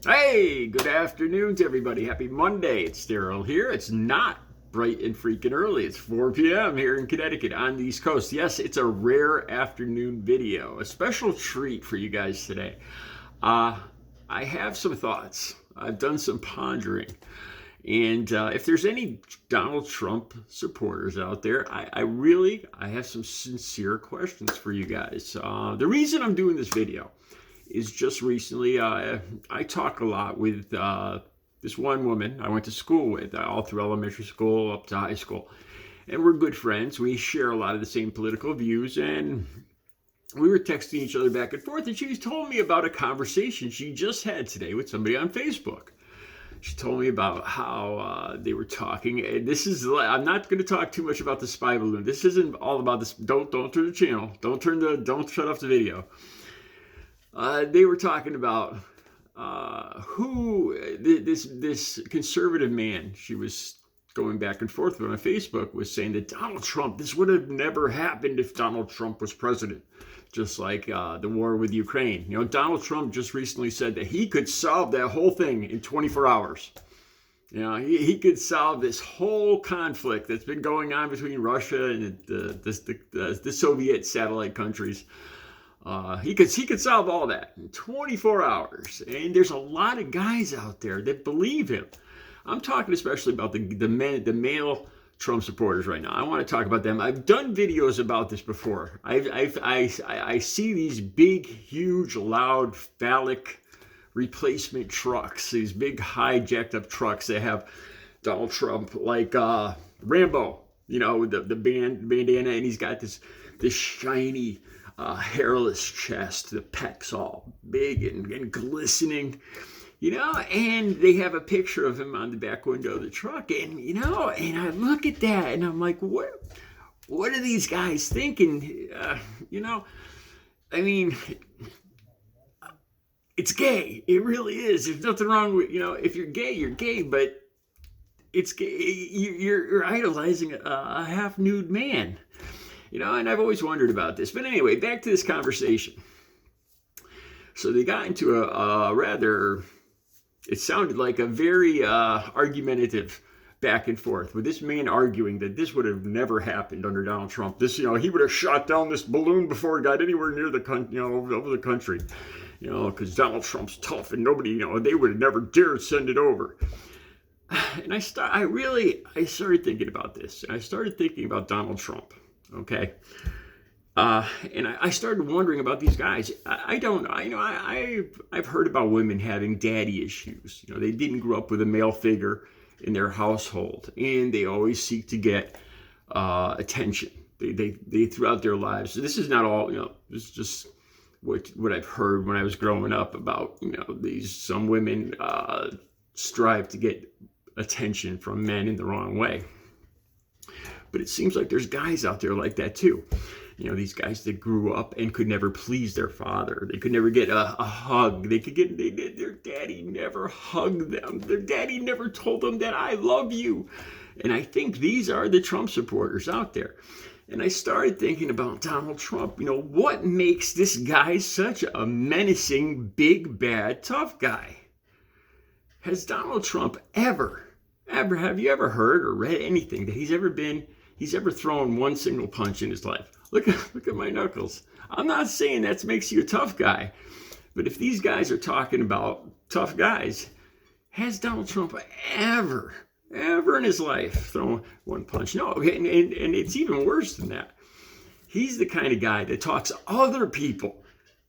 Hey, good afternoon to everybody. Happy Monday. It's Daryl here. It's not bright and freaking early. It's 4 p.m. here in Connecticut on the East Coast. Yes, it's a rare afternoon video, a special treat for you guys today. I have some thoughts. I've done some pondering. And if there's any Donald Trump supporters out there, I have some sincere questions for you guys. The reason I'm doing this video is just recently, I talk a lot with this one woman I went to school with, all through elementary school up to high school. And we're good friends. We share a lot of the same political views. And we were texting each other back and forth. And she told me about a conversation she just had today with somebody on Facebook. She told me about how they were talking. And I'm not going to talk too much about the spy balloon. This isn't all about this. Don't turn the channel. Don't shut off the video. They were talking about this conservative man she was going back and forth with on Facebook was saying that Donald Trump, this would have never happened if Donald Trump was president. Just like the war with Ukraine. You know, Donald Trump just recently said that he could solve that whole thing in 24 hours. You know, he could solve this whole conflict that's been going on between Russia and the Soviet satellite countries. He could solve all that in 24 hours. And there's a lot of guys out there that believe him. I'm talking especially about the male Trump supporters right now. I want to talk about them. I've done videos about this before. I see these big, huge, loud, phallic replacement trucks. These big, high, jacked up trucks that have Donald Trump like Rambo. You know, with the bandana, and he's got this shiny, hairless chest, the pecs all big and glistening, you know, and they have a picture of him on the back window of the truck, and you know, and I look at that and I'm like, what are these guys thinking? You know, I mean, it's gay. It really is. There's nothing wrong with, you know, if you're gay, you're gay, but it's gay. You're idolizing a half nude man. You know, and I've always wondered about this. But anyway, back to this conversation. So they got into a rather, it sounded like a very argumentative back and forth with this man arguing that this would have never happened under Donald Trump. This, you know, he would have shot down this balloon before it got anywhere near over the country. You know, because Donald Trump's tough and nobody, you know, they would have never dared send it over. And I started thinking about this. And I started thinking about Donald Trump. Okay. And I started wondering about these guys. I've heard about women having daddy issues. You know, they didn't grow up with a male figure in their household, and they always seek to get attention. They throughout their lives. So this is not all. You know, this is just what I've heard when I was growing up about. You know, some women strive to get attention from men in the wrong way. But it seems like there's guys out there like that too. You know, these guys that grew up and could never please their father. They could never get a hug. Their daddy never hugged them. Their daddy never told them that I love you. And I think these are the Trump supporters out there. And I started thinking about Donald Trump. You know, what makes this guy such a menacing, big, bad, tough guy? Has Donald Trump have you ever heard or read anything that he's ever thrown one single punch in his life? Look at my knuckles. I'm not saying that makes you a tough guy, but if these guys are talking about tough guys, has Donald Trump ever in his life thrown one punch? No, and it's even worse than that. He's the kind of guy that talks other people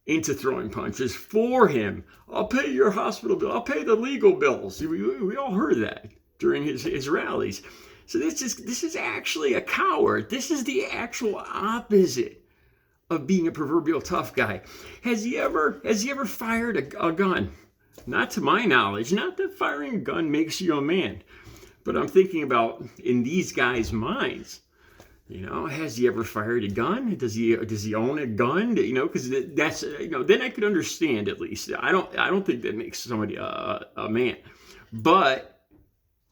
into throwing punches for him. I'll pay your hospital bill. I'll pay the legal bills. We all heard that during his rallies. So this is actually a coward. This is the actual opposite of being a proverbial tough guy. Has he ever fired a gun? Not to my knowledge. Not that firing a gun makes you a man, but I'm thinking about in these guys' minds. You know, has he ever fired a gun? Does he own a gun? You know, because that's, you know, then I could understand at least. I don't think that makes somebody a man, but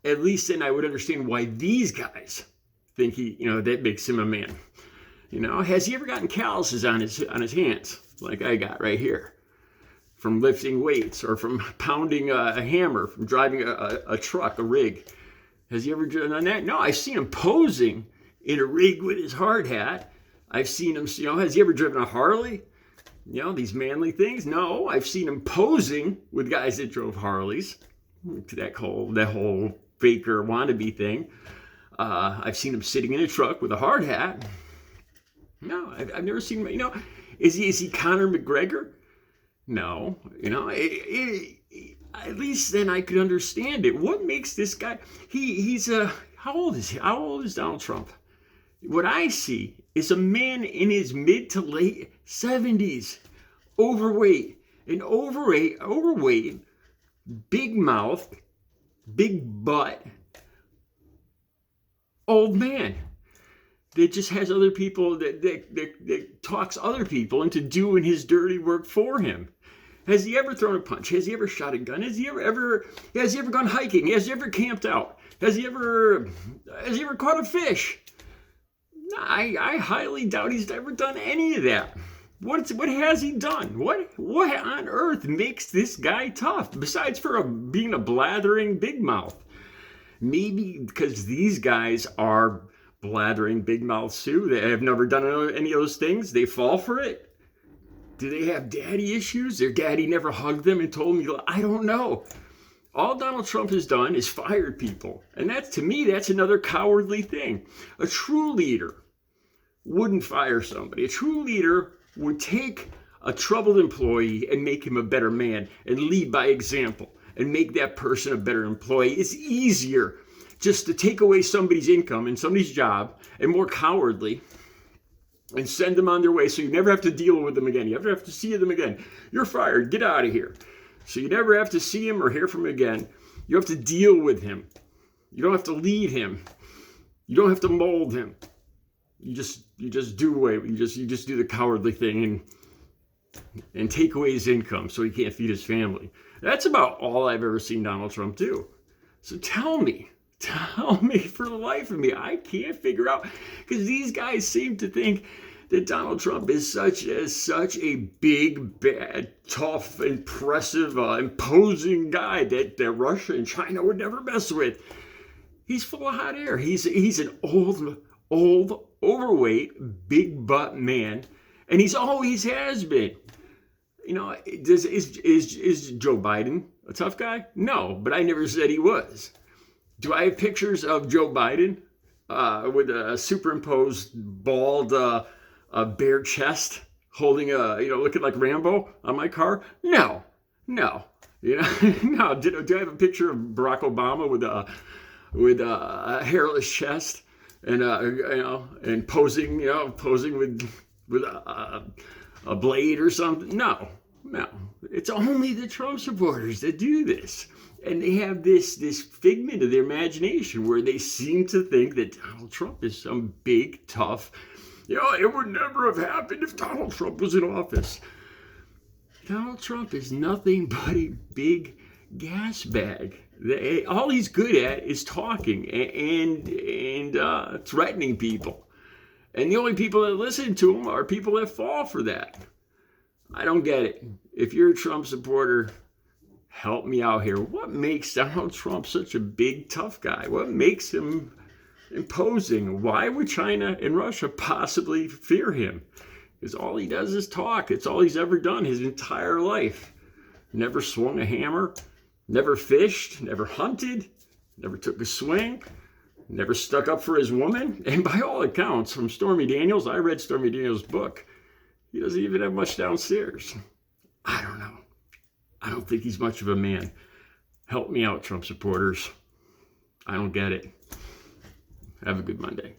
at least then I would understand why these guys think that makes him a man. You know, has he ever gotten calluses on his hands like I got right here from lifting weights or from pounding a hammer, from driving a truck, a rig. Has he ever done that? No, I've seen him posing in a rig with his hard hat. I've seen him, has he ever driven a Harley? These manly things? No, I've seen him posing with guys that drove Harleys. That whole faker wannabe thing. I've seen him sitting in a truck with a hard hat. No, I've never seen him. Is he Conor McGregor? No, at least then I could understand it. What makes this guy? He's how old is he? How old is Donald Trump? What I see is a man in his mid to late 70s, overweight, big mouth, big butt, old man that just has other people that talks other people into doing his dirty work for him. Has he ever thrown a punch? Has he ever shot a gun? Has he ever gone hiking? Has he ever camped out? Has he ever caught a fish? I highly doubt he's ever done any of that. What has he done? What on earth makes this guy tough besides for being a blathering big mouth? Maybe because these guys are blathering big mouths too. They have never done any of those things. They fall for it. Do they have daddy issues? Their daddy never hugged them and told them, I don't know. All Donald Trump has done is fired people. And to me, that's another cowardly thing. A true leader wouldn't fire somebody. A true leader would take a troubled employee and make him a better man and lead by example and make that person a better employee. It's easier just to take away somebody's income and somebody's job, and more cowardly, and send them on their way so you never have to deal with them again. You never have to see them again. You're fired. Get out of here. So you never have to see him or hear from him again. You have to deal with him. You don't have to lead him. You don't have to mold him. You just do away. You just do the cowardly thing and take away his income so he can't feed his family. That's about all I've ever seen Donald Trump do. So tell me for the life of me, I can't figure out, because these guys seem to think that Donald Trump is such a big, bad, tough, impressive, imposing guy that Russia and China would never mess with. He's full of hot air. He's an old, overweight, big butt man, and he's always has been. Is Joe Biden a tough guy? No, but I never said he was. Do I have pictures of Joe Biden with a superimposed bald bare chest holding looking like Rambo on my car? No. No. Do I have a picture of Barack Obama with a hairless chest and posing with a blade or something? No. It's only the Trump supporters that do this. And they have this figment of their imagination where they seem to think that Donald Trump is some big, tough, it would never have happened if Donald Trump was in office. Donald Trump is nothing but a big gas bag. All he's good at is talking and threatening people. And the only people that listen to him are people that fall for that. I don't get it. If you're a Trump supporter, help me out here. What makes Donald Trump such a big, tough guy? What makes him imposing? Why would China and Russia possibly fear him? Because all he does is talk. It's all he's ever done his entire life. Never swung a hammer, never fished, never hunted, never took a swing, never stuck up for his woman. And by all accounts, from Stormy Daniels, I read Stormy Daniels' book, he doesn't even have much downstairs. I don't know. I don't think he's much of a man. Help me out, Trump supporters. I don't get it. Have a good Monday.